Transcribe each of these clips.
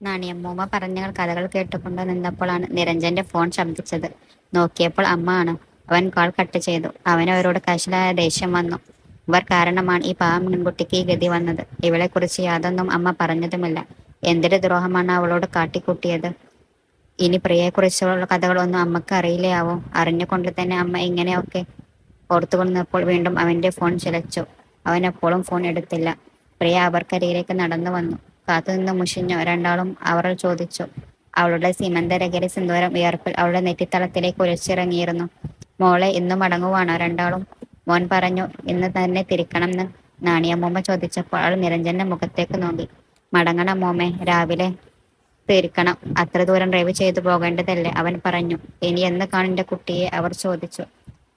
നാണിയമ്മൂമ്മ പറഞ്ഞ കഥകൾ കേട്ടുകൊണ്ട് നിന്നപ്പോഴാണ് നിരഞ്ജന്റെ ഫോൺ ശബ്ദിച്ചത്. നോക്കിയപ്പോൾ അമ്മ ആണ്. അവൻ കാൾ കട്ട് ചെയ്തു. അവനവരോട് കശലായ ദേഷ്യം വന്നു. ഇവർ കാരണമാണ് ഈ പാവം പെൺകുട്ടിക്ക് ഈ ഗതി വന്നത്. ഇവളെക്കുറിച്ച് യാതൊന്നും അമ്മ പറഞ്ഞതുമില്ല. എന്തൊരു ദ്രോഹമാണ് അവളോട് കാട്ടിക്കൂട്ടിയത്. ഇനി പ്രിയയെക്കുറിച്ചുള്ള കഥകളൊന്നും അമ്മക്ക് അറിയില്ലയാവോ. അറിഞ്ഞുകൊണ്ട് തന്നെ അമ്മ ഇങ്ങനെയൊക്കെ ഓർത്തുകൊണ്ടിരുന്നപ്പോൾ വീണ്ടും അവന്റെ ഫോൺ ചിലച്ചു. അവൻ അപ്പോഴും ഫോൺ എടുത്തില്ല. പ്രിയ അവർക്കരികിലേക്ക് നടന്നു വന്നു. കാത്തുനിന്ന് മുഷിഞ്ഞോ രണ്ടാളും, അവർ ചോദിച്ചു. അവളുടെ സീമന്തരകരി സിന്ദൂരം വിയർപ്പിൽ അവളുടെ നെറ്റിത്തളത്തിലേക്ക് ഒലിച്ചിറങ്ങിയിരുന്നു. മോളെ, ഇന്നു മടങ്ങുവാണോ രണ്ടാളും? മോൻ പറഞ്ഞു ഇന്ന് തന്നെ തിരിക്കണമെന്ന് നാണിയമ്മൂമ്മ ചോദിച്ചപ്പോൾ അവൾ നിരഞ്ജന്റെ മുഖത്തേക്ക് നോക്കി. മടങ്ങണം മോമേ, രാവിലെ തിരിക്കണം. അത്ര ദൂരം ഡ്രൈവ് ചെയ്തു പോകേണ്ടതല്ലേ, അവൻ പറഞ്ഞു. ഇനി എന്ന് കാണും കുട്ടിയെ, അവർ ചോദിച്ചു.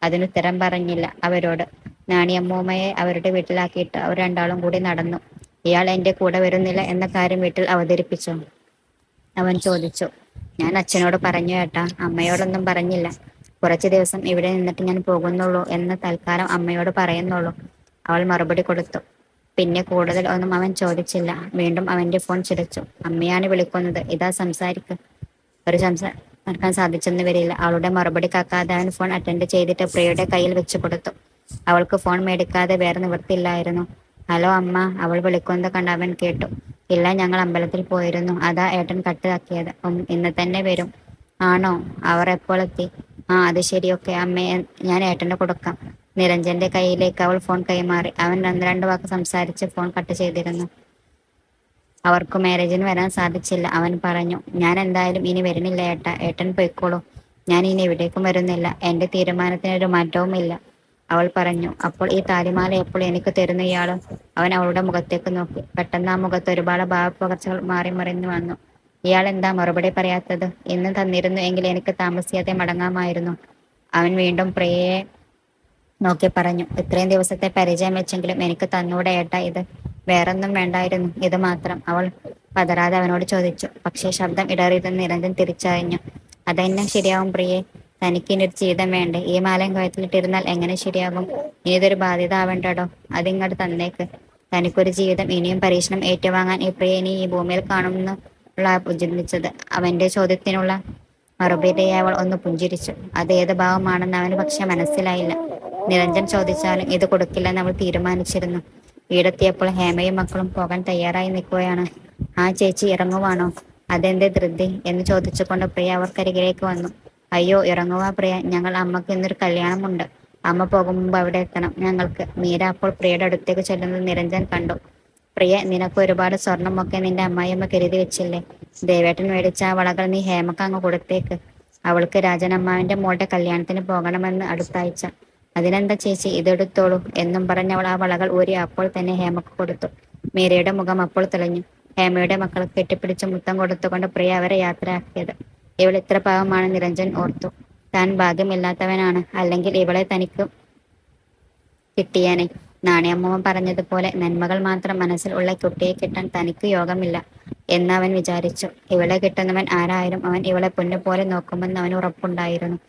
അതിനുത്തരം പറഞ്ഞില്ല അവരോട്. നാണിയമ്മൂമ്മയെ അവരുടെ വീട്ടിലാക്കിയിട്ട് അവർ രണ്ടാളും കൂടി നടന്നു. ഇയാൾ എന്റെ കൂടെ വരുന്നില്ല എന്ന കാര്യം വീട്ടിൽ അവതരിപ്പിച്ചോ? അവൻ ചോദിച്ചു. ഞാൻ അച്ഛനോട് പറഞ്ഞു ഏട്ടാ, അമ്മയോടൊന്നും പറഞ്ഞില്ല. കുറച്ചു ദിവസം ഇവിടെ നിന്നിട്ട് ഞാൻ പോകുന്നുള്ളൂ എന്ന് തൽക്കാലം അമ്മയോട് പറയുന്നുള്ളൂ, അവൾ മറുപടി കൊടുത്തു. പിന്നെ കൂടുതൽ ഒന്നും അവൻ ചോദിച്ചില്ല. വീണ്ടും അവന്റെ ഫോൺ ചിലച്ചു. അമ്മയാണ് വിളിക്കുന്നത്, ഇതാ സംസാരിക്ക്. സംസാരിക്കാൻ സാധിച്ചെന്ന് വരില്ല. അവളുടെ മറുപടി കാക്കാതെ അവൻ ഫോൺ അറ്റൻഡ് ചെയ്തിട്ട് പ്രിയയുടെ കയ്യിൽ വെച്ചു കൊടുത്തു. അവൾക്ക് ഫോൺ മേടിക്കാതെ വേറെ നിവൃത്തിയില്ലായിരുന്നു. ഹലോ അമ്മ, അവൾ വിളിക്കുന്നത് കണ്ട് അവൻ കേട്ടു. ഇല്ല, ഞങ്ങൾ അമ്പലത്തിൽ പോയിരുന്നു. അതാ ഏട്ടൻ കട്ടാക്കിയത്. ഇന്ന് തന്നെ വരും. ആണോ? അവർ എപ്പോൾ എത്തി? ആ, അത് ശരിയൊക്കെ അമ്മയെ ഞാൻ ഏട്ടന് കൊടുക്കാം. നിരഞ്ജന്റെ കയ്യിലേക്ക് അവൾ ഫോൺ കൈമാറി. അവൻ രണ്ട് വാക്ക് സംസാരിച്ച് ഫോൺ കട്ട് ചെയ്തിരുന്നു. അവർക്ക് മാരേജിന് വരാൻ സാധിച്ചില്ല. അവൻ പറഞ്ഞു. ഞാൻ എന്തായാലും ഇനി വരുന്നില്ല ഏട്ടാ, ഏട്ടൻ പൊയ്ക്കോളൂ. ഞാൻ ഇനി എവിടേക്കും വരുന്നില്ല. എന്റെ തീരുമാനത്തിനൊരു മാറ്റവുമില്ല, അവൾ പറഞ്ഞു. അപ്പോൾ ഈ താലിമാല എപ്പോൾ എനിക്ക് തരുന്നു ഇയാള്? അവൻ അവളുടെ മുഖത്തേക്ക് നോക്കി. പെട്ടെന്ന് ആ മുഖത്ത് ഒരുപാട് ഭാവപ്പകർച്ചകൾ മാറി മറിഞ്ഞു വന്നു. ഇയാൾ എന്താ മറുപടി പറയാത്തത്? ഇന്ന് തന്നിരുന്നു എങ്കിൽ എനിക്ക് താമസിയാതെ മടങ്ങാമായിരുന്നു. അവൻ വീണ്ടും പ്രിയയെ നോക്കി പറഞ്ഞു. ഇത്രയും ദിവസത്തെ പരിചയം വെച്ചെങ്കിലും എനിക്ക് തന്നൂടെ ഏട്ടാ ഇത്? വേറൊന്നും വേണ്ടായിരുന്നു, ഇത് മാത്രം, അവൾ പതറാതെ അവനോട് ചോദിച്ചു. പക്ഷേ ശബ്ദം ഇടറിയതെന്ന് നിരഞ്ജൻ തിരിച്ചറിഞ്ഞു. അതെന്നെ ശരിയാവും പ്രിയേ, തനിക്ക് ഇനി ഒരു ജീവിതം വേണ്ടേ? ഈ മാലയും കഴുത്തിലിട്ടിരുന്നാൽ എങ്ങനെ ശരിയാകും? ഇനി ഇതൊരു ബാധ്യത ആവേണ്ടടോ. അതിങ്ങോട്ട് തന്നേക്ക്. തനിക്കൊരു ജീവിതം, ഇനിയും പരീക്ഷണം ഏറ്റുവാങ്ങാൻ ഈ പ്രിയ ഇനി ഈ ഭൂമിയിൽ കാണുമെന്നുള്ള ചിന്തിച്ചത്. അവന്റെ ചോദ്യത്തിനുള്ള മറുപടിയായി അവൾ ഒന്ന് പുഞ്ചിരിച്ചു. അത് ഏത് ഭാവമാണെന്ന് അവന് പക്ഷെ മനസ്സിലായില്ല. നിരഞ്ജൻ ചോദിച്ചാലും ഇത് കൊടുക്കില്ലെന്ന് അവൾ തീരുമാനിച്ചിരുന്നു. വീടെത്തിയപ്പോൾ ഹേമയും മക്കളും പോകാൻ തയ്യാറായി നിൽക്കുകയാണ്. ആ ചേച്ചി, ഇറങ്ങുവാണോ? അതെന്ത് ധൃതി എന്ന് ചോദിച്ചുകൊണ്ട് പ്രിയ അവർക്കരികിലേക്ക് വന്നു. അയ്യോ, ഇറങ്ങുവാ പ്രിയ, ഞങ്ങൾ അമ്മക്ക് ഇന്നൊരു കല്യാണമുണ്ട്. അമ്മ പോകും മുമ്പ് അവിടെ എത്തണം ഞങ്ങൾക്ക്. മീര അപ്പോൾ പ്രിയയുടെ അടുത്തേക്ക് ചെല്ലുന്നത് നിരഞ്ജൻ കണ്ടു. പ്രിയ, നിനക്ക് ഒരുപാട് സ്വർണമൊക്കെ നിന്റെ അമ്മായിയമ്മ കരുതി വെച്ചില്ലേ? ദേവേട്ടൻ മേടിച്ച ആ വളകൾ നീ ഹേമക്ക് അങ്ങ് കൊടുത്തേക്ക്. അവൾക്ക് രാജനമ്മാവിന്റെ മോളുടെ കല്യാണത്തിന് പോകണമെന്ന് അടുത്താഴ്ച. അതിനെന്താ ചേച്ചി, ഇതെടുത്തോളൂ എന്നും പറഞ്ഞ് അവൾ ആ വളകൾ ഊരി അപ്പോൾ തന്നെ ഹേമക്ക് കൊടുത്തു. മീരയുടെ മുഖം അപ്പോൾ തെളിഞ്ഞു. ഹേമയുടെ മക്കളെ കെട്ടിപ്പിടിച്ച് മുത്തം കൊടുത്തുകൊണ്ട് പ്രിയ അവരെ യാത്രയാക്കിയത്. ഇവൾ ഇത്ര പാവമാണ് നിരഞ്ജൻ ഓർത്തു. താൻ ഭാഗ്യമില്ലാത്തവനാണ്, അല്ലെങ്കിൽ ഇവളെ തനിക്ക് കിട്ടിയാനെ. നാണയമ്മ പറഞ്ഞതുപോലെ നന്മകൾ മാത്രം മനസ്സിൽ ഉള്ള കുട്ടിയെ കിട്ടാൻ തനിക്ക് യോഗമില്ല എന്ന് അവൻ വിചാരിച്ചു. ഇവളെ കിട്ടുന്നവൻ ആരായാലും അവൻ ഇവളെ പൊന്നുപോലെ നോക്കുമെന്ന് അവന് ഉറപ്പുണ്ടായിരുന്നു.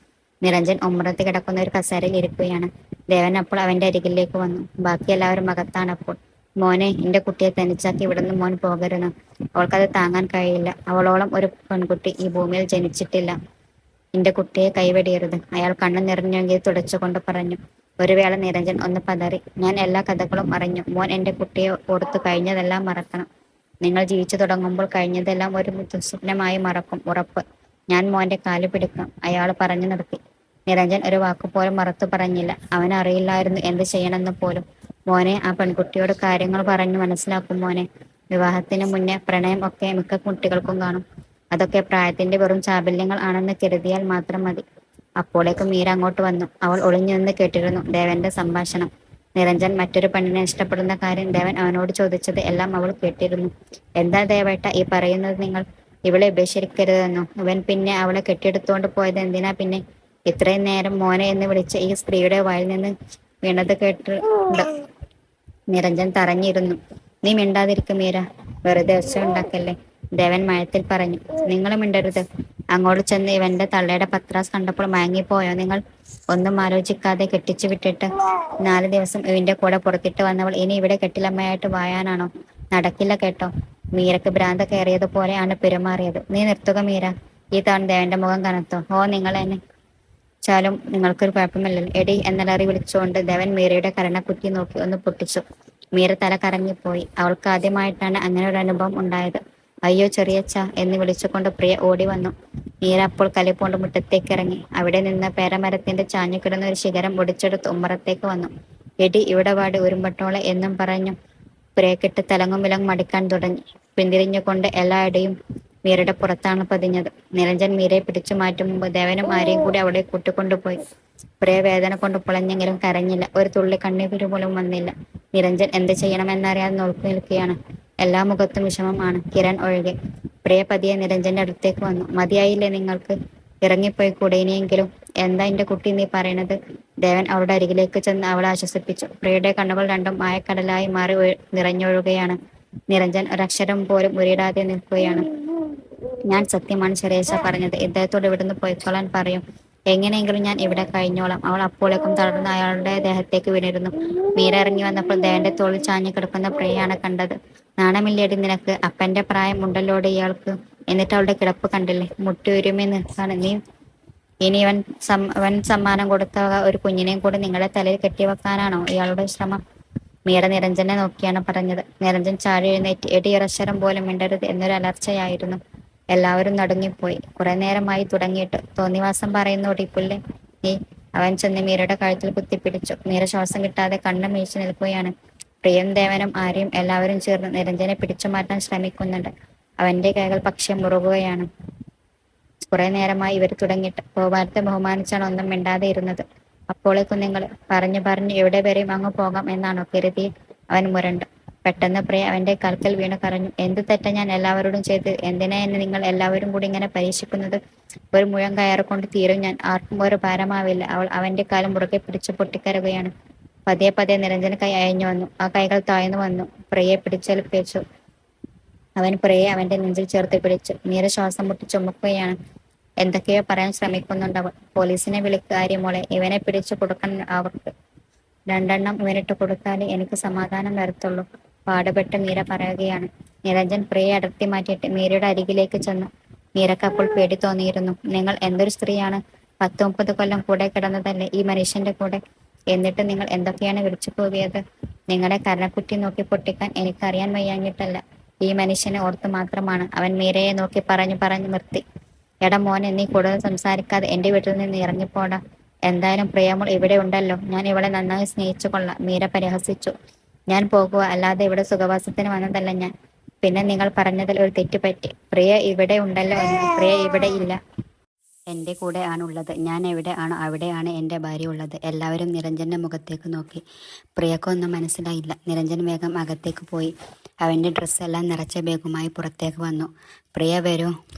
നിരഞ്ജൻ ഉമ്മറത്ത് കിടക്കുന്ന ഒരു കസേരയിൽ ഇരിക്കുകയാണ്. ദേവൻ അപ്പോൾ അവന്റെ അരികിലേക്ക് വന്നു. ബാക്കി എല്ലാവരും അകത്താണപ്പോൾ. മോനെ, എന്റെ കുട്ടിയെ തനിച്ചാക്കി ഇവിടുന്ന് മോൻ പോകരുത്. അവൾക്കത് താങ്ങാൻ കഴിയില്ല. അവളോളം ഒരു പെൺകുട്ടി ഈ ഭൂമിയിൽ ജനിച്ചിട്ടില്ല. എന്റെ കുട്ടിയെ കൈവെടിയരുത്, അയാൾ കണ്ണു നിറഞ്ഞെങ്കിൽ തുടച്ചുകൊണ്ട് പറഞ്ഞു. ഒരു വേള നിരഞ്ജൻ ഒന്ന് പതറി. ഞാൻ എല്ലാ കഥകളും അറിഞ്ഞു. മോൻ എന്റെ കുട്ടിയെ ഓർത്തു കഴിഞ്ഞതെല്ലാം മറക്കണം. നിങ്ങൾ ജീവിച്ചു തുടങ്ങുമ്പോൾ കഴിഞ്ഞതെല്ലാം ഒരു ദുസ്വപ്നമായി മറക്കും, ഉറപ്പ്. ഞാൻ മോന്റെ കാല് പിടിക്കാം, അയാൾ പറഞ്ഞു നിർത്തി. നിരഞ്ജൻ ഒരു വാക്കുപോലും മറത്തു പറഞ്ഞില്ല. അവനറിയില്ലായിരുന്നു എന്ത് ചെയ്യണമെന്ന് പോലും. മോനെ, ആ പെൺകുട്ടിയോട് കാര്യങ്ങൾ പറഞ്ഞു മനസ്സിലാക്കും മോനെ. വിവാഹത്തിന് മുന്നേ പ്രണയം ഒക്കെ മിക്ക കുട്ടികൾക്കും കാണും. അതൊക്കെ പ്രായത്തിന്റെ വെറും ചാബല്യങ്ങൾ ആണെന്ന് കരുതിയാൽ മാത്രം മതി. അപ്പോഴേക്കും മീര അങ്ങോട്ട് വന്നു. അവൾ ഒളിഞ്ഞു നിന്ന് കേട്ടിരുന്നു ദേവന്റെ സംഭാഷണം. നിരഞ്ജൻ മറ്റൊരു പെണ്ണിനെ ഇഷ്ടപ്പെടുന്ന കാര്യം ദേവൻ അവനോട് ചോദിച്ചത് എല്ലാം അവൾ കേട്ടിരുന്നു. എന്താ ദേവേട്ട ഈ പറയുന്നത് നിങ്ങൾ? ഇവളെ ഉപേക്ഷിക്കരുതെന്നോ? ഇവൻ പിന്നെ അവളെ കെട്ടിയെടുത്തോണ്ട് പോയത് എന്തിനാ പിന്നെ? ഇത്രയും നേരം മോനെ എന്ന് വിളിച്ച ഈ സ്ത്രീയുടെ വായിൽ നിന്ന് വീണത് കേട്ടിട്ടുണ്ട്. നിരഞ്ജൻ തറഞ്ഞിരുന്നു. നീ മിണ്ടാതിരിക്കും മീര, വെറുതെ ഒച്ച ഉണ്ടാക്കല്ലേ, ദേവൻ മയത്തിൽ പറഞ്ഞു. നിങ്ങൾ മിണ്ടരുത്. അങ്ങോട്ട് ചെന്ന് ഇവന്റെ തള്ളയുടെ പത്രാസ് കണ്ടപ്പോൾ മയങ്ങിപ്പോയോ നിങ്ങൾ? ഒന്നും ആലോചിക്കാതെ കെട്ടിച്ചു വിട്ടിട്ട് 4 ദിവസം ഇവന്റെ കൂടെ പുറത്തിട്ട് വന്നവൾ ഇനി ഇവിടെ കെട്ടിലമ്മയായിട്ട് വായാനാണോ? നടക്കില്ല കേട്ടോ. മീരക്ക് ഭ്രാന്ത് കയറിയതുപോലെയാണ് പെരുമാറിയത്. നീ നിർത്തുക മീര. ഈ തവണ ദേവന്റെ മുഖം കനത്തു. ഓ, നിങ്ങൾ എന്നെ ച്ചാലും നിങ്ങൾക്കൊരു കുഴപ്പമില്ലല്ലോ. എടി എന്നലറി വിളിച്ചുകൊണ്ട് ദേവൻ മീരയുടെ കരണക്കുറ്റി നോക്കി ഒന്ന് പൊട്ടിച്ചു. മീര തല കറങ്ങിപ്പോയി. അവൾക്ക് ആദ്യമായിട്ടാണ് അങ്ങനെ ഒരു അനുഭവം ഉണ്ടായത്. അയ്യോ ചെറിയച്ഛ എന്ന് വിളിച്ചുകൊണ്ട് പ്രിയ ഓടി വന്നു. മീര അപ്പോൾ കലിപ്പോണ്ട് മുറ്റത്തേക്ക് ഇറങ്ങി. അവിടെ നിന്ന് പേരമരത്തിന്റെ ചാഞ്ഞു കിടന്ന ഒരു ശിഖരം ഒടിച്ചെടുത്ത് ഉമ്മറത്തേക്ക് വന്നു. എടി ഇവിടെ വാടി ഉരുമ്പട്ടോളെ എന്നും പറഞ്ഞു പ്രിയക്കിട്ട് തലങ്ങും വിലങ്ങും അടിക്കാൻ തുടങ്ങി. പിന്തിരിഞ്ഞുകൊണ്ട് എല്ലാ ഇടയും മീരയുടെ പുറത്താണ് പതിഞ്ഞത്. നിരഞ്ജൻ മീരയെ പിടിച്ചു മാറ്റും മുമ്പ് ദേവനും ആരെയും കൂടി അവിടെ കൂട്ടിക്കൊണ്ടുപോയി. പ്രിയ വേദന കൊണ്ട് പുളഞ്ഞെങ്കിലും കരഞ്ഞില്ല. ഒരു തുള്ളി കണ്ണീര് പോലും വന്നില്ല. നിരഞ്ജൻ എന്ത് ചെയ്യണമെന്നറിയാതെ നോക്കി നിൽക്കുകയാണ്. എല്ലാ മുഖത്തും വിഷമം ആണ്, കിരൺ ഒഴികെ. പ്രിയ പതിയെ നിരഞ്ജന്റെ അടുത്തേക്ക് വന്നു. മതിയായില്ലേ നിങ്ങൾക്ക്? ഇറങ്ങിപ്പോയി കൂടെ ഇനിയെങ്കിലും. എന്താ എന്റെ കുട്ടി നീ പറയണത്? ദേവൻ അവളുടെ അരികിലേക്ക് ചെന്ന് അവളെ ആശ്വസിപ്പിച്ചു. പ്രിയയുടെ കണ്ണുകൾ രണ്ടും മായക്കടലായി മാറി നിറഞ്ഞൊഴുകയാണ്. നിരഞ്ജൻ ഒരക്ഷരം പോലും ഉരിയിടാതെ നിൽക്കുകയാണ്. ഞാൻ സത്യമാണ് ചെറിയച്ഛ പറഞ്ഞത്. ഇദ്ദേഹത്തോട് ഇവിടുന്ന് പോയിക്കൊള്ളാൻ പറയും. എങ്ങനെയെങ്കിലും ഞാൻ ഇവിടെ കഴിഞ്ഞോളാം. അവൾ അപ്പോഴേക്കും തളർന്ന് അയാളുടെ ദേഹത്തേക്ക് വീണിരുന്നു. മീര ഇറങ്ങി വന്നപ്പോൾ ദേവന്റെ തോളിൽ ചാഞ്ഞു കിടക്കുന്ന പ്രിയയാണ് കണ്ടത്. നാണമില്ലേടി നിനക്ക്? അപ്പന്റെ പ്രായം ഉണ്ടല്ലോടി ഇയാൾക്ക്. എന്നിട്ട് അവളുടെ കിടപ്പ് കണ്ടില്ലേ? മുട്ടി ഉരുമി നിൽക്കാണ്. ഇനി അവൻ സമ്മാനം കൊടുത്ത ഒരു കുഞ്ഞിനെയും കൂടി നിങ്ങളുടെ തലയിൽ കെട്ടിവെക്കാനാണോ ഇയാളുടെ ശ്രമം? മീര നിരഞ്ജനെ നോക്കിയാണ് പറഞ്ഞത്. നിരഞ്ജൻ ചാടി എഴുന്നേറ്റ്. എടി ഇറശരം പോലും മിണ്ടരുത് എന്നൊരു അലർച്ചയായിരുന്നു. എല്ലാവരും നടുങ്ങിപ്പോയി. കുറെ നേരമായി തുടങ്ങിയിട്ട്. തോന്നിവാസം പറയുന്നോടി പുല്ലേ നീ. അവൻ ചെന്ന് മീരയുടെ കഴുത്തിൽ കുത്തിപ്പിടിച്ചു. മീര ശ്വാസം കിട്ടാതെ കണ്ണ് മീഴ്ച നിൽക്കുകയാണ്. പ്രിയം ദേവനും ആര്യയും എല്ലാവരും ചേർന്ന് നിരഞ്ജനെ പിടിച്ചു മാറ്റാൻ ശ്രമിക്കുന്നുണ്ട്. അവന്റെ കൈകൾ പക്ഷെ മുറുകുകയാണ്. കുറെ നേരമായി ഇവർ തുടങ്ങിയിട്ട്. ഗോപാലത്തെ ബഹുമാനിച്ചാണ് ഒന്നും മിണ്ടാതെ ഇരുന്നത്. അപ്പോളേക്കും നിങ്ങൾ പറഞ്ഞു എവിടെ വരെയും അങ്ങ് പോകാം എന്നാണോ കരുതി? അവൻ മുരണ്ടു. പെട്ടെന്ന് പ്രിയ അവന്റെ കാൽക്കൽ വീണു കരഞ്ഞു. എന്ത് തെറ്റാ ഞാൻ എല്ലാവരോടും ചെയ്ത്? എന്തിനാ എന്നെ നിങ്ങൾ എല്ലാവരും കൂടി ഇങ്ങനെ പരീക്ഷിക്കുന്നത്? ഒരു മുഴം കയറിക്കൊണ്ട് തീരും ഞാൻ. ആർക്കും ഒരു ഭാരമാവില്ല. അവൾ അവന്റെ കാലം മുറുകെ പിടിച്ചു പൊട്ടിക്കരയുകയാണ്. പതിയെ പതിയെ നിരഞ്ജന കൈ അയഞ്ഞു വന്നു. ആ കൈകൾ താഴ്ന്നു വന്നു. പ്രിയയെ പിടിച്ചേൽപ്പിച്ചു. അവൻ പ്രിയയെ അവന്റെ നെഞ്ചിൽ ചേർത്ത് പിടിച്ചു. മീര ശ്വാസം മുട്ടി ചുമക്കുകയാണ്. എന്തൊക്കെയോ പറയാൻ ശ്രമിക്കുന്നുണ്ടവൾ. പോലീസിനെ വിളിക്ക് ആര്യമോളെ. ഇവനെ പിടിച്ചു കൊടുക്കാൻ അവർക്ക്. 2 എണ്ണം ഇവനിട്ട് കൊടുത്താലേ എനിക്ക് സമാധാനം വരത്തുള്ളൂ. പാടുപെട്ട് മീര പറയുകയാണ്. നിരഞ്ജൻ പ്രിയയെ അടർത്തി മാറ്റിയിട്ട് മീരയുടെ അരികിലേക്ക് ചെന്നു. മീരക്ക് അപ്പോൾ പേടി തോന്നിയിരുന്നു. നിങ്ങൾ എന്തൊരു സ്ത്രീയാണ്? 10-30 കൊല്ലം കൂടെ കിടന്നതല്ലേ ഈ മനുഷ്യന്റെ കൂടെ? എന്നിട്ട് നിങ്ങൾ എന്തൊക്കെയാണ് വിളിച്ചു പോവിയത്? നിങ്ങളെ കരണക്കുറ്റി നോക്കി പൊട്ടിക്കാൻ എനിക്കറിയാൻ വയ്യാഞ്ഞിട്ടല്ല. ഈ മനുഷ്യനെ ഓർത്ത് മാത്രമാണ്. അവൻ മീരയെ നോക്കി പറഞ്ഞു നിർത്തി. എടാ മോനെ, നീ കൂടുതൽ സംസാരിക്കാതെ എന്റെ വീട്ടിൽ നിന്ന് ഇറങ്ങിപ്പോടാ. എന്തായാലും പ്രിയമോൾ ഇവിടെ ഉണ്ടല്ലോ. ഞാൻ ഇവളെ നന്നായി സ്നേഹിച്ചു കൊള്ളാം. മീര പരിഹസിച്ചു. ഞാൻ പോകുക, അല്ലാതെ ഇവിടെ സുഖവാസത്തിന് വന്നതല്ല ഞാൻ. പിന്നെ നിങ്ങൾ പറഞ്ഞതിൽ ഒരു തെറ്റ് പറ്റി. പ്രിയ ഇവിടെ ഉണ്ടല്ലോ എന്ന്. പ്രിയ ഇവിടെ ഇല്ല. എൻ്റെ കൂടെ ആണുള്ളത്. ഞാൻ എവിടെ ആണോ അവിടെയാണ് എൻ്റെ ഭാര്യ ഉള്ളത്. എല്ലാവരും നിരഞ്ജന്റെ മുഖത്തേക്ക് നോക്കി. പ്രിയക്കൊന്നും മനസ്സിലായില്ല. നിരഞ്ജൻ വേഗം അകത്തേക്ക് പോയി. അവൻ്റെ ഡ്രസ്സെല്ലാം നിറച്ച ബാഗുമായി പുറത്തേക്ക് വന്നു. പ്രിയ വരൂ,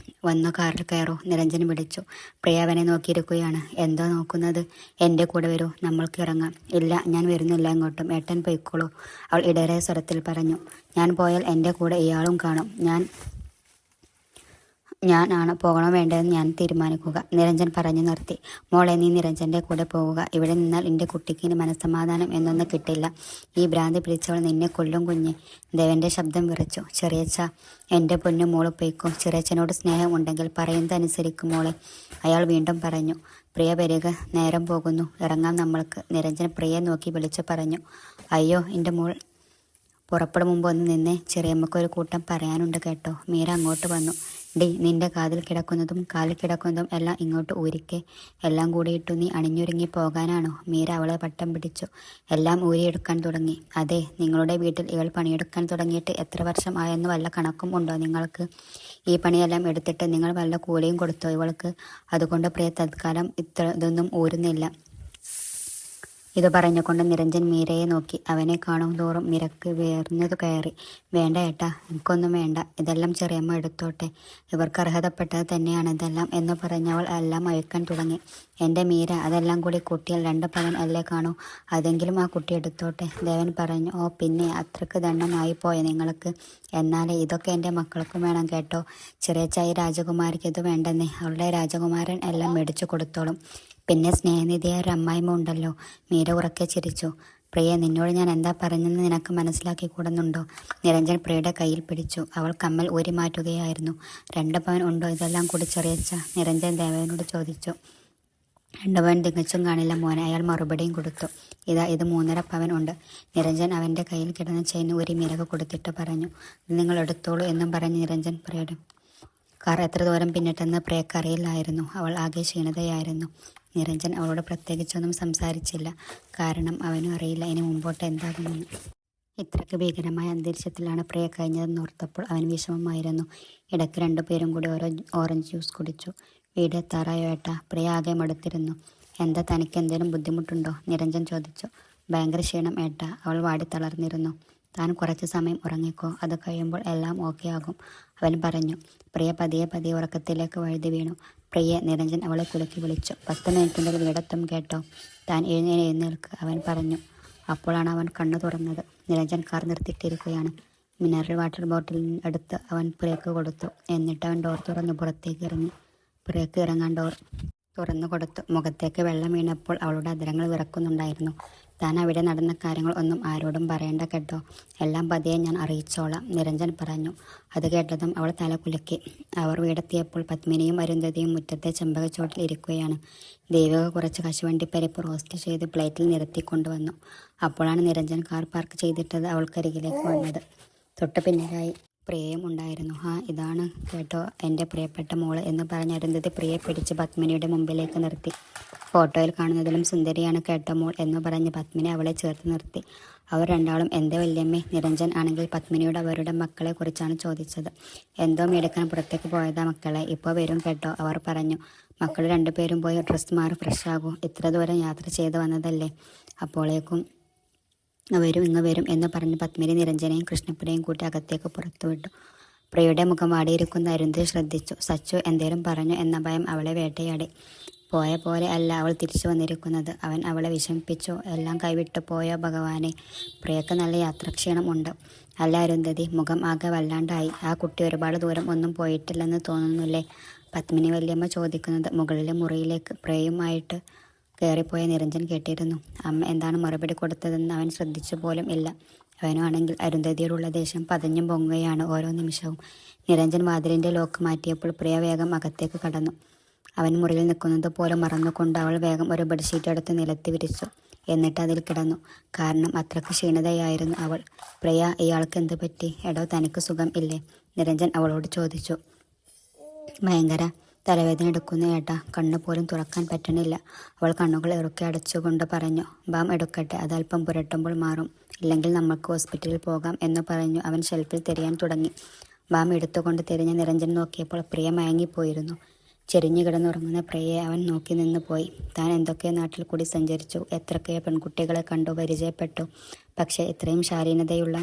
വന്നു കാറിൽ കയറൂ, നിരഞ്ജൻ വിളിച്ചു. പ്രിയ അവനെ നോക്കിയിരിക്കുകയാണ്. എന്തോ നോക്കുന്നത്? എൻ്റെ കൂടെ വരൂ, നമ്മൾക്ക് ഇറങ്ങാം. ഇല്ല, ഞാൻ വരുന്നില്ല എങ്ങോട്ടും. ഏട്ടൻ പൊയ്ക്കോളൂ, അവൾ ഇടരെ സ്വരത്തിൽ പറഞ്ഞു. ഞാൻ പോയാൽ എൻ്റെ കൂടെ ഇയാളും കാണും. ഞാനാണ് പോകണോ വേണ്ടതെന്ന് ഞാൻ തീരുമാനിക്കുക, നിരഞ്ജൻ പറഞ്ഞു നിർത്തി. മോളെ, നീ നിരഞ്ജൻ്റെ കൂടെ പോവുക. ഇവിടെ നിന്നാൽ എൻ്റെ കുട്ടിക്ക് ഇനി മനസ്സമാധാനം എന്നൊന്നും കിട്ടില്ല. ഈ ഭ്രാന്തി പിടിച്ചവൾ നിന്നെ കൊല്ലും കുഞ്ഞെ. ദേവന്റെ ശബ്ദം വിറച്ചു. ചെറിയച്ഛ, എൻ്റെ പൊന്നു മോള് പൊയ്ക്കോ. ചെറിയച്ഛനോട് സ്നേഹമുണ്ടെങ്കിൽ പറയുന്നതനുസരിക്കും മോളെ, അയാൾ വീണ്ടും പറഞ്ഞു. പ്രിയ വരിക, നേരം പോകുന്നു, ഇറങ്ങാം നമ്മൾക്ക്, നിരഞ്ജൻ പ്രിയെ നോക്കി വിളിച്ചു പറഞ്ഞു. അയ്യോ എൻ്റെ മോൾ, പുറപ്പെടും മുമ്പ് ഒന്ന് നിന്നേ, ചെറിയമ്മക്കൊരു കൂട്ടം പറയാനുണ്ട് കേട്ടോ. മീര അങ്ങോട്ട് വന്നു. ഡി, നിന്റെ കാതിൽ കിടക്കുന്നതും കാലിൽ കിടക്കുന്നതും എല്ലാം ഇങ്ങോട്ട് ഊരിക്കെ. എല്ലാം കൂടിയിട്ടു നീ അണിഞ്ഞൊരുങ്ങി പോകാനാണോ? മീര അവളെ വട്ടം പിടിച്ചു. എല്ലാം ഊരിയെടുക്കാൻ തുടങ്ങി. അതെ, നിങ്ങളുടെ വീട്ടിൽ ഇവൾ പണിയെടുക്കാൻ തുടങ്ങിയിട്ട് എത്ര വർഷം ആയെന്ന് വല്ല കണക്കും ഉണ്ടോ നിങ്ങൾക്ക്? ഈ പണിയെല്ലാം എടുത്തിട്ട് നിങ്ങൾ വല്ല കൂലിയും കൊടുത്തോ ഇവൾക്ക്? അതുകൊണ്ട് പ്രിയ തൽക്കാലം ഇതൊന്നും ഊരുന്നില്ല. ഇത് പറഞ്ഞുകൊണ്ട് നിരഞ്ജൻ മീരയെ നോക്കി. അവനെ കാണും തോറും മിരക്ക് വേർന്നതു കയറി. വേണ്ട ഏട്ടാ, എനിക്കൊന്നും വേണ്ട, ഇതെല്ലാം ചെറിയമ്മ എടുത്തോട്ടെ. ഇവർക്ക് അർഹതപ്പെട്ടത് തന്നെയാണ് ഇതെല്ലാം എന്ന് പറഞ്ഞവൾ എല്ലാം അയക്കാൻ തുടങ്ങി. എൻ്റെ മീര, അതെല്ലാം കൂടി കൂട്ടിയാൽ 2 പവൻ അല്ലേ കാണൂ, അതെങ്കിലും ആ കുട്ടി എടുത്തോട്ടെ, ദേവൻ പറഞ്ഞു. ഓ പിന്നെ, അത്രക്ക് ദണ്ണമായി പോയ നിങ്ങൾക്ക്? എന്നാലേ ഇതൊക്കെ എൻ്റെ മക്കൾക്കും വേണം കേട്ടോ. ചെറിയച്ചായി രാജകുമാരിക്ക് ഇത് വേണ്ടെന്നേ, അവളുടെ രാജകുമാരൻ എല്ലാം മേടിച്ചു കൊടുത്തോളും. പിന്നെ സ്നേഹനിധിയായ ഒരു അമ്മായിമ്മ ഉണ്ടല്ലോ. മീര ഉറക്കെ ചിരിച്ചു. പ്രിയ, നിന്നോട് ഞാൻ എന്താ പറഞ്ഞെന്ന് നിനക്ക് മനസ്സിലാക്കിക്കൂടുന്നുണ്ടോ? നിരഞ്ജൻ പ്രിയയുടെ കയ്യിൽ പിടിച്ചു. അവൾ കമ്മൽ ഊരി മാറ്റുകയായിരുന്നു. 2 പവൻ ഉണ്ടോ ഇതെല്ലാം കൂടി ചെറിയച്ഛ? നിരഞ്ജൻ ദേവനോട് ചോദിച്ചു. 2 പവൻ തികച്ചും കാണില്ല മോനെ, അയാൾ മറുപടിയും കൊടുത്തു. ഇതാ ഇത് 3.5 പവൻ ഉണ്ട്. നിരഞ്ജൻ അവൻ്റെ കയ്യിൽ കിടന്ന ചെയിൻ ഊരി മിരക കൊടുത്തിട്ട് പറഞ്ഞു. ഇത് നിങ്ങൾ എടുത്തോളൂ എന്നും പറഞ്ഞ് നിരഞ്ജൻ പ്രിയയുടെ കാർ എത്ര ദൂരം പിന്നിട്ടെന്ന് പ്രിയക്ക് അറിയില്ലായിരുന്നു. അവൾ ആകെ ക്ഷീണിതയായിരുന്നു. നിരഞ്ജൻ അവളോട് പ്രത്യേകിച്ചൊന്നും സംസാരിച്ചില്ല. കാരണം അവനും അറിയില്ല ഇനി മുമ്പോട്ട് എന്താകുമെന്ന്. ഇത്രയ്ക്ക് ഭീകരമായ അന്തരീക്ഷത്തിലാണ് പ്രിയ കഴിഞ്ഞതെന്നോർത്തപ്പോൾ അവൻ വിഷമമായിരുന്നു. ഇടയ്ക്ക് 2 പേരും കൂടി ഓറഞ്ച് ജ്യൂസ് കുടിച്ചു. വീടെത്താറായോ ഏട്ടാ? പ്രിയ ആകെ മടുത്തിരുന്നു. എന്താ, തനിക്ക് എന്തെങ്കിലും ബുദ്ധിമുട്ടുണ്ടോ? നിരഞ്ജൻ ചോദിച്ചു. ഭയങ്കര ക്ഷീണം ഏട്ടാ. അവൾ വാടി തളർന്നിരുന്നു. താൻ കുറച്ച് സമയം ഉറങ്ങിക്കോ, അത് കഴിയുമ്പോൾ എല്ലാം ഓക്കെ ആകും, അവൻ പറഞ്ഞു. പ്രിയ പതിയെ പതിയെ ഉറക്കത്തിലേക്ക് വഴുതി വീണു. പ്രിയെ, നിരഞ്ജൻ അവളെ കുലുക്കി വിളിച്ചു. 10 മിനിറ്റിനുള്ളിൽ വീടെത്തും കേട്ടോ. താൻ എഴുന്നേൽക്ക്, അവൻ പറഞ്ഞു. അപ്പോഴാണ് അവൻ കണ്ണു തുറന്നത്. നിരഞ്ജൻ കാർ നിർത്തിയിട്ടിരിക്കുകയാണ്. മിനറൽ വാട്ടർ ബോട്ടിൽ എടുത്ത് അവൻ പ്രിയക്ക് കൊടുത്തു. എന്നിട്ട് അവൻ ഡോർ തുറന്ന് പുറത്തേക്ക് ഇറങ്ങി. പ്രിയക്ക് ഇറങ്ങാൻ ഡോർ തുറന്നു കൊടുത്തു. മുഖത്തേക്ക് വെള്ളം വീണപ്പോൾ അവളുടെ അധരങ്ങൾ വിറക്കുന്നുണ്ടായിരുന്നു. താൻ അവിടെ നടന്ന കാര്യങ്ങൾ ഒന്നും ആരോടും പറയണ്ട കേട്ടോ. എല്ലാം പതിയെ ഞാൻ അറിയിച്ചോളാം, നിരഞ്ജൻ പറഞ്ഞു. അത് കേട്ടതും അവൾ തല കുലുക്കി. അവർ വീടെത്തിയപ്പോൾ പത്മിനിയും അരുന്ധതിയും മുറ്റത്തെ ചെമ്പകച്ചോട്ടിൽ ഇരിക്കുകയാണ്. ദേവിക കുറച്ച് കശുവണ്ടി പരിപ്പ് റോസ്റ്റ് ചെയ്ത് പ്ലേറ്റിൽ നിരത്തിക്കൊണ്ടുവന്നു. അപ്പോഴാണ് നിരഞ്ജൻ കാർ പാർക്ക് ചെയ്തിട്ടത് അവൾക്കരികിലേക്ക് വന്നത്. തൊട്ടു പിന്നിലായി പ്രിയയും ഉണ്ടായിരുന്നു. ഇതാണ് കേട്ടോ എൻ്റെ പ്രിയപ്പെട്ട മോള് എന്ന് പറഞ്ഞ് അരുന്ധതി പ്രിയയെ പിടിച്ച് പത്മിനിയുടെ മുമ്പിലേക്ക് നിർത്തി. ഫോട്ടോയിൽ കാണുന്നതിലും സുന്ദരിയാണ് കേട്ടോ മോൾ എന്ന് പറഞ്ഞ് പത്മിനി അവളെ ചേർത്ത് നിർത്തി. അവർ രണ്ടാളും എന്തേ വല്യമ്മേ? നിരഞ്ജൻ ആണെങ്കിൽ പത്മിനിയോട് അവരുടെ മക്കളെ കുറിച്ചാണ് ചോദിച്ചത്. എന്തോ മേടിക്കാൻ പുറത്തേക്ക് പോയതാ മക്കളെ, ഇപ്പോൾ വരും കേട്ടോ, അവർ പറഞ്ഞു. മക്കൾ 2 പേരും പോയി ഡ്രസ്സ് മാറി ഫ്രഷ് ആകൂ, ഇത്ര ദൂരം യാത്ര ചെയ്ത് വന്നതല്ലേ, അപ്പോഴേക്കും വരും ഇങ്ങ് വരും എന്ന് പറഞ്ഞ് പത്മിനി നിരഞ്ജനെയും കൃഷ്ണപ്രിയയും കൂട്ടി അകത്തേക്ക് പുറത്തുവിട്ടു. പ്രിയയുടെ മുഖം വാടിയിരിക്കുന്ന അരുന്ധതി ശ്രദ്ധിച്ചു. സച്ചു എന്തേലും പറഞ്ഞു എന്ന ഭയം അവളെ വേട്ടയാടി. പോയ പോലെ അല്ല അവൾ തിരിച്ചു വന്നിരിക്കുന്നത്. അവൻ അവളെ വിഷമിപ്പിച്ചു. എല്ലാം കൈവിട്ടു പോയോ ഭഗവാനെ? പ്രിയക്ക് നല്ല യാത്രാക്ഷീണം ഉണ്ട്. അല്ല അരുന്ധതി, മുഖം ആകെ വല്ലാണ്ടായി. ആ കുട്ടി ഒരുപാട് ദൂരം ഒന്നും പോയിട്ടില്ലെന്ന് തോന്നുന്നില്ലേ? പത്മിനി വല്യമ്മ ചോദിക്കുന്നത് മുകളിലെ മുറിയിലേക്ക് പ്രിയയുമായിട്ട് കയറിപ്പോയ നിരഞ്ജൻ കേട്ടിരുന്നു. അമ്മ എന്താണ് മറുപടി കൊടുത്തതെന്ന് അവൻ ശ്രദ്ധിച്ചു പോലും ഇല്ല. അവനാണെങ്കിൽ അരുന്ധതിയോടുള്ള ദേഷ്യം പതഞ്ഞും പൊങ്ങുകയാണ് ഓരോ നിമിഷവും. നിരഞ്ജൻ വാതിലിൻ്റെ ലോക്ക് മാറ്റിയപ്പോൾ പ്രിയ വേഗം അകത്തേക്ക് കടന്നു. അവൻ മുറിയിൽ നിൽക്കുന്നത് പോലെ മറന്നുകൊണ്ട് അവൾ വേഗം ഒരു ബെഡ്ഷീറ്റ് എടുത്ത് നിലത്തി വിരിച്ചു. എന്നിട്ട് അതിൽ കിടന്നു. കാരണം അത്രയ്ക്ക് ക്ഷീണിതയായിരുന്നു അവൾ. പ്രിയ, ഇയാൾക്ക് എന്ത് പറ്റി? എടോ, തനിക്ക് സുഖം ഇല്ലേ? നിരഞ്ജൻ അവളോട് ചോദിച്ചു. ഭയങ്കര തലവേദന എടുക്കുന്നു ഏട്ടാ, കണ്ണു പോലും തുറക്കാൻ പറ്റണില്ല, അവൾ കണ്ണുകൾ ഇറുക്കി അടച്ചുകൊണ്ട് പറഞ്ഞു. ബാം എടുക്കട്ടെ, അതല്പം പുരട്ടുമ്പോൾ മാറും, ഇല്ലെങ്കിൽ നമുക്ക് ഹോസ്പിറ്റലിൽ പോകാം എന്ന് പറഞ്ഞു അവൻ ഷെൽഫിൽ തിരയാൻ തുടങ്ങി. ബാം എടുത്തുകൊണ്ട് തിരിഞ്ഞ് നിരഞ്ജൻ നോക്കിയപ്പോൾ പ്രിയ മയങ്ങിപ്പോയിരുന്നു. ചെരിഞ്ഞു കിടന്നുറങ്ങുന്ന പ്രിയയെ അവൻ നോക്കി നിന്ന് പോയി. താൻ എന്തൊക്കെയോ നാട്ടിൽ കൂടി സഞ്ചരിച്ചു, എത്രയൊക്കെയോ പെൺകുട്ടികളെ കണ്ടു, പരിചയപ്പെട്ടു. പക്ഷേ ഇത്രയും ശാലീനതയുള്ള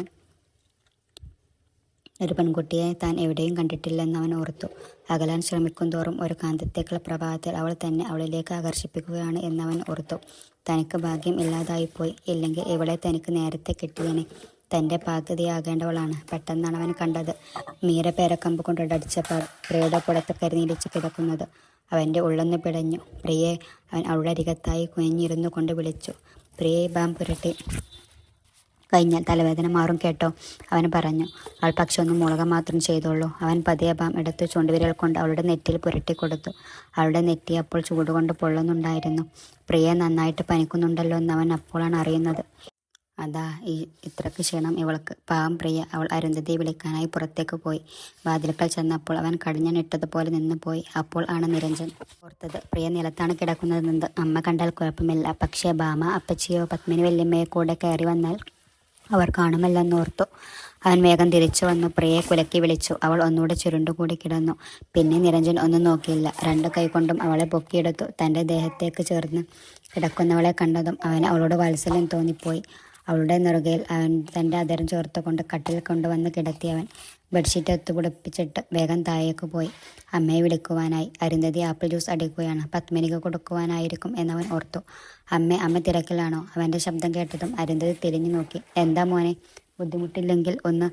ഒരു പെൺകുട്ടിയെ താൻ എവിടെയും കണ്ടിട്ടില്ലെന്ന് അവൻ ഓർത്തു. അകലാൻ ശ്രമിക്കും തോറും ഒരു കാന്തത്തേക്കുള്ള പ്രഭാതത്തിൽ അവൾ തന്നെ അവളിലേക്ക് ആകർഷിപ്പിക്കുകയാണ് എന്നവൻ ഓർത്തു. തനിക്ക് ഭാഗ്യം ഇല്ലാതായിപ്പോയി. ഇല്ലെങ്കിൽ ഇവളെ തനിക്ക് നേരത്തെ കിട്ടിയനെ. തൻ്റെ പകുതിയാകേണ്ടവളാണ്. പെട്ടെന്നാണ് അവൻ കണ്ടത് മീര പേരക്കമ്പ് കൊണ്ടടിച്ച പ്രിയയുടെ പുറത്ത് കരിനീലിച്ച് കിടക്കുന്നത്. അവൻ്റെ ഉള്ളൊന്ന് പിടഞ്ഞു. പ്രിയെ, അവൻ അവളുടെ അരികത്തായി കുനിഞ്ഞിരുന്നു കൊണ്ട് വിളിച്ചു. പ്രിയെ, ബാം പുരട്ടി കഴിഞ്ഞാൽ തലവേദന മാറും കേട്ടോ, അവൻ പറഞ്ഞു. അവൾ പക്ഷെ ഒന്ന് മുളക മാത്രം ചെയ്തോളൂ. അവൻ പതിയെ ബാം എടുത്ത് ചൂണ്ടുവിരൽ കൊണ്ട് അവളുടെ നെറ്റിയിൽ പുരട്ടി കൊടുത്തു. അവളുടെ നെറ്റി അപ്പോൾ ചൂടുകൊണ്ട് പൊള്ളുന്നുണ്ടായിരുന്നു. പ്രിയ നന്നായിട്ട് പനിക്കുന്നുണ്ടല്ലോ എന്ന് അവൻ അപ്പോഴാണ് അറിയുന്നത്. അതാ ഇത്രയ്ക്ക് ക്ഷീണം ഇവൾക്ക്. പാവം പ്രിയ. അവൾ അരുന്ധതിയെ വിളിക്കാനായി പുറത്തേക്ക് പോയി. വാതിൽക്കൽ ചെന്നപ്പോൾ അവൻ കടിഞ്ഞനിട്ടതുപോലെ നിന്ന് പോയി. അപ്പോൾ ആണ് നിരഞ്ജൻ ഓർത്തത് പ്രിയ നിലത്താണ് കിടക്കുന്നതെന്ന്. അമ്മ കണ്ടാൽ കുഴപ്പമില്ല, പക്ഷേ ബാമ, അപ്പച്ചിയോ പത്മിനി വല്യമ്മയെ കൂടെ കയറി വന്നാൽ അവർ കാണുമല്ലെന്നോർത്തു. അവൻ വേഗം തിരിച്ചു വന്നു. പ്രിയയെ കുലക്കി വിളിച്ചു. അവൾ ഒന്നുകൂടെ ചുരുണ്ടുകൂടി കിടന്നു. പിന്നെ നിരഞ്ജൻ ഒന്നും നോക്കിയില്ല. 2 കൈകൊണ്ടും അവളെ പൊക്കിയെടുത്തു. തൻ്റെ ദേഹത്തേക്ക് ചേർന്ന് കിടക്കുന്നവളെ കണ്ടതും അവന് അവളോട് വാത്സല്യം തോന്നിപ്പോയി. അവളുടെ നെറുകയിൽ അവൻ തൻ്റെ അതരം ചേർത്തുകൊണ്ട് കട്ടിൽ കൊണ്ടുവന്ന് കിടത്തിയവൻ ബെഡ്ഷീറ്റ് എത്തുപിടിപ്പിച്ചിട്ട് വേഗം താഴേക്ക് പോയി. അമ്മയെ വിളിക്കുവാനായി. അരുന്ധതി ആപ്പിൾ ജ്യൂസ് അടിക്കുകയാണ്, പത്മിനിക്ക് കൊടുക്കുവാനായിരിക്കും എന്നവൻ ഓർത്തു. അമ്മ തിരക്കിലാണോ? അവൻ്റെ ശബ്ദം കേട്ടതും അരുന്ധതി തിരിഞ്ഞു നോക്കി. എന്താ മോനെ? ബുദ്ധിമുട്ടില്ലെങ്കിൽ ഒന്ന്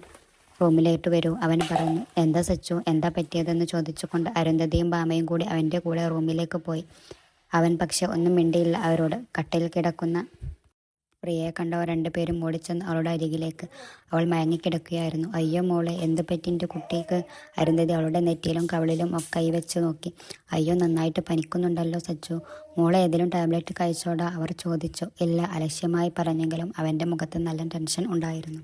റൂമിലേക്ക് വരൂ, അവൻ പറഞ്ഞു. എന്താ സച്ചു, എന്താ പറ്റിയതെന്ന് ചോദിച്ചുകൊണ്ട് അരുന്ധതിയും ബാമയും കൂടി അവൻ്റെ കൂടെ റൂമിലേക്ക് പോയി. അവൻ പക്ഷെ ഒന്നും മിണ്ടിയില്ല അവരോട്. കട്ടിൽ കിടക്കുന്ന പ്രിയയെ കണ്ടവർ രണ്ടുപേരും ഓടിച്ചെന്ന് അവളുടെ അരികിലേക്ക്. അവൾ മയങ്ങിക്കിടക്കുകയായിരുന്നു. അയ്യോ മോളെ, എന്തു പറ്റി എൻ്റെ കുട്ടിക്ക്? അരുന്ധതി അവളുടെ നെറ്റിയിലും കവിളിലും ഒക്കെ കൈവച്ച് നോക്കി. അയ്യോ, നന്നായിട്ട് പനിക്കുന്നുണ്ടല്ലോ സച്ചു. മോളെ ഏതെങ്കിലും ടാബ്ലറ്റ് കഴിച്ചോടാ? അവർ ചോദിച്ചു. ഇല്ല, അലക്ഷ്യമായി പറഞ്ഞെങ്കിലും അവൻ്റെ മുഖത്ത് നല്ല ടെൻഷൻ ഉണ്ടായിരുന്നു.